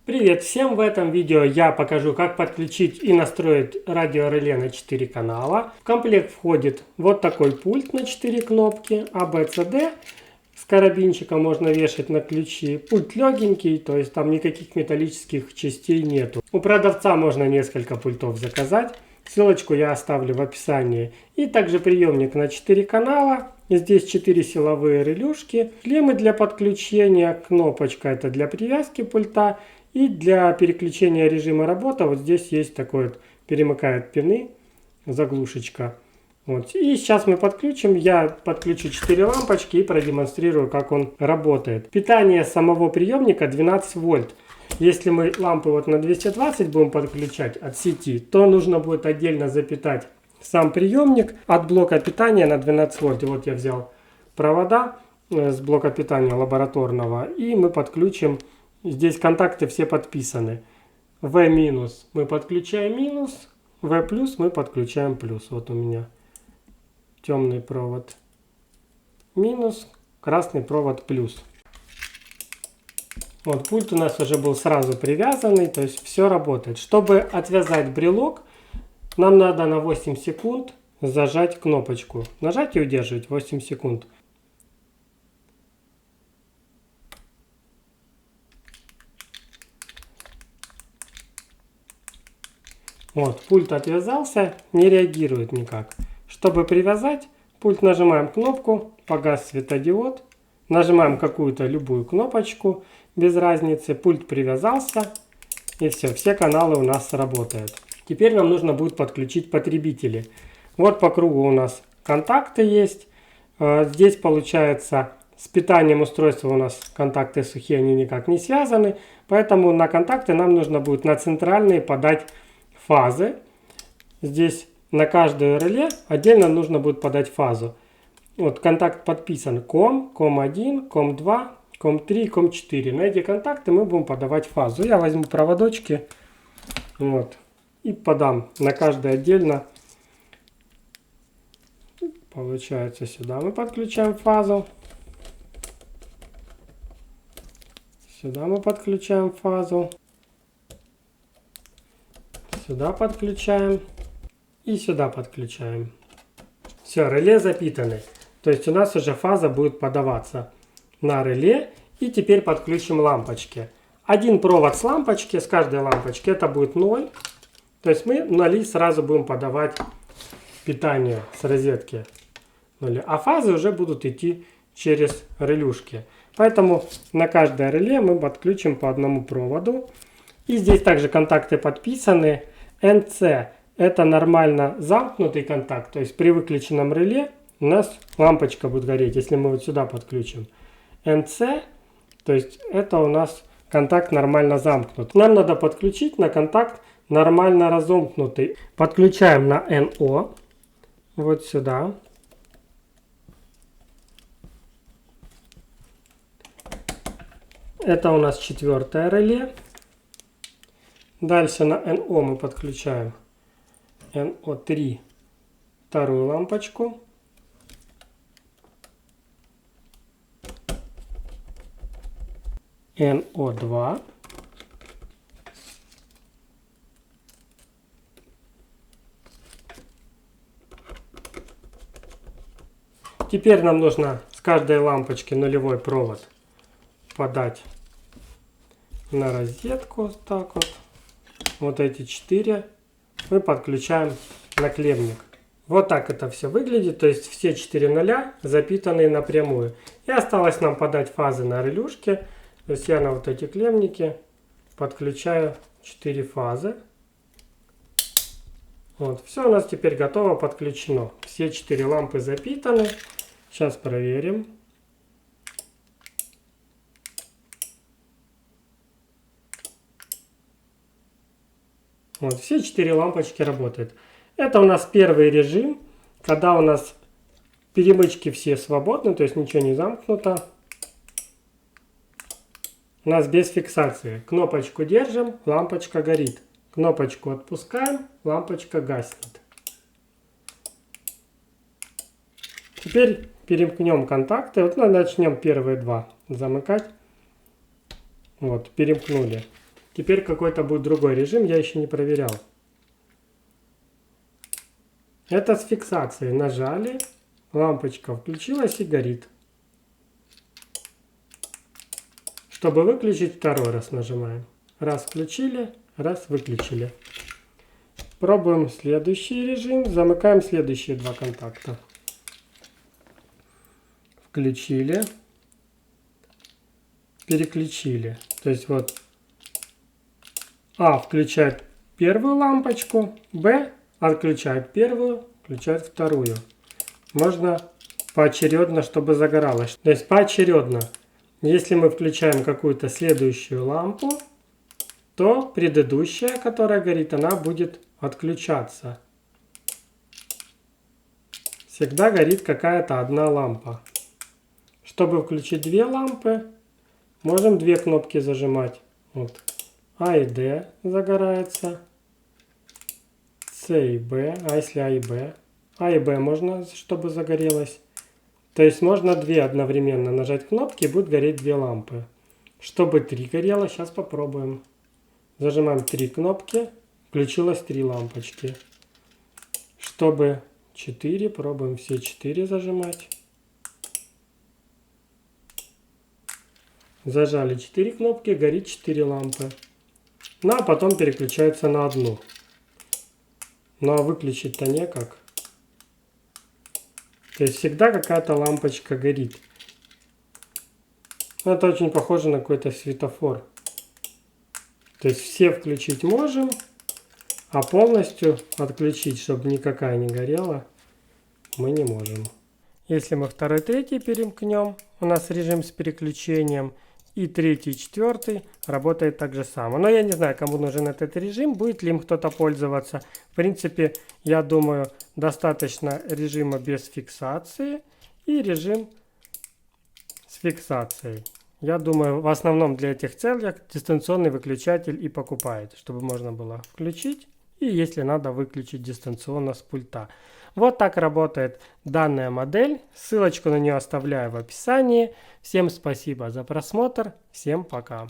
Привет всем! В этом видео я покажу, как подключить и настроить радиореле на 4 канала. В комплект входит вот такой пульт на 4 кнопки A, B, C, D. С карабинчика можно вешать на ключи. Пульт легенький, то есть там никаких металлических частей нету. У продавца можно несколько пультов заказать. Ссылочку я оставлю в описании. И также приемник на 4 канала. Здесь 4 силовые релюшки. Клеммы для подключения. Кнопочка это для привязки пульта. И для переключения режима работы вот здесь есть такой вот перемыкает пины, заглушечка. Вот. И сейчас мы подключим. Я подключу 4 лампочки и продемонстрирую, как он работает. Питание самого приемника 12 вольт. Если мы лампы вот на 220 будем подключать от сети, то нужно будет отдельно запитать сам приемник от блока питания на 12 вольт. И вот я взял провода с блока питания лабораторного, и мы подключим. Здесь контакты все подписаны. V минус мы подключаем минус, V плюс мы подключаем плюс. Вот у меня темный провод минус, красный провод плюс. Вот пульт у нас уже был сразу привязанный, то есть все работает. Чтобы отвязать брелок, нам надо на 8 секунд зажать кнопочку. Нажать и удерживать 8 секунд. Вот, пульт отвязался, не реагирует никак. Чтобы привязать, пульт нажимаем кнопку, погас светодиод. Нажимаем какую-то любую кнопочку, без разницы. Пульт привязался, и все каналы у нас работают. Теперь нам нужно будет подключить потребители. Вот по кругу у нас контакты есть. Здесь получается с питанием устройства у нас контакты сухие, они никак не связаны. Поэтому на контакты нам нужно будет на центральные подать фазы. Здесь на каждое реле отдельно нужно будет подать фазу. Вот контакт подписан COM, COM1, COM2, COM3, COM4. На эти контакты мы будем подавать фазу. Я возьму проводочки вот, и подам на каждый отдельно. Получается, сюда мы подключаем фазу. Сюда мы подключаем фазу. Сюда подключаем и сюда подключаем. Все, реле запитаны. То есть у нас уже фаза будет подаваться на реле. И теперь подключим лампочки. Один провод с лампочки, с каждой лампочки, это будет 0. То есть мы 0 сразу будем подавать питание с розетки 0. А фазы уже будут идти через релюшки. Поэтому на каждое реле мы подключим по одному проводу. И здесь также контакты подписаны. NC это нормально замкнутый контакт, то есть при выключенном реле у нас лампочка будет гореть, если мы вот сюда подключим. NC, то есть это у нас контакт нормально замкнут. Нам надо подключить на контакт нормально разомкнутый. Подключаем на NO, вот сюда. Это у нас 4-е реле. Дальше на NO мы подключаем NO3 вторую лампочку. NO2. Теперь нам нужно с каждой лампочки нулевой провод подать на розетку. Так вот. Вот эти 4 мы подключаем на клеммник. Вот так это все выглядит. То есть все 4 нуля запитаны напрямую. И осталось нам подать фазы на релюшке. То есть я на вот эти клеммники подключаю 4 фазы. Вот, все у нас теперь готово, подключено. Все 4 лампы запитаны. Сейчас проверим. Вот, все 4 лампочки работают. Это у нас первый режим, когда у нас перемычки все свободны, то есть ничего не замкнуто. У нас без фиксации. Кнопочку держим, лампочка горит. Кнопочку отпускаем, лампочка гаснет. Теперь перемкнем контакты. Вот начнем первые 2 замыкать. Вот, перемкнули. Теперь какой-то будет другой режим, я еще не проверял. Это с фиксацией. Нажали, лампочка включилась и горит. Чтобы выключить, второй раз нажимаем. Раз включили, раз выключили. Пробуем следующий режим. Замыкаем следующие два контакта. Включили. Переключили. То есть вот А включает первую лампочку, Б отключает первую, включает вторую. Можно поочередно, чтобы загоралось. То есть поочередно. Если мы включаем какую-то следующую лампу, то предыдущая, которая горит, она будет отключаться. Всегда горит какая-то одна лампа. Чтобы включить две лампы, можем две кнопки зажимать. Вот. А и D загорается. С и Б. А если А и Б? А и Б можно, чтобы загорелось. То есть можно две одновременно нажать кнопки, и будет гореть две лампы. Чтобы три горело, сейчас попробуем. Зажимаем три кнопки, включилось три лампочки. Чтобы 4, пробуем все 4 зажимать. Зажали 4 кнопки, горит 4 лампы. Ну а потом переключается на одну. Ну а выключить-то никак. То есть всегда какая-то лампочка горит. Это очень похоже на какой-то светофор. То есть все включить можем, а полностью отключить, чтобы никакая не горела, мы не можем. Если мы второй, третий перемкнем, у нас режим с переключением, и третий, четвертый работает так же само. Но я не знаю, кому нужен этот режим, будет ли им кто-то пользоваться. В принципе, я думаю, достаточно режима без фиксации и режим с фиксацией. Я думаю, в основном для этих целей дистанционный выключатель и покупает, чтобы можно было включить и, если надо, выключить дистанционно с пульта. Вот так работает данная модель. Ссылочку на нее оставляю в описании. Всем спасибо за просмотр. Всем пока.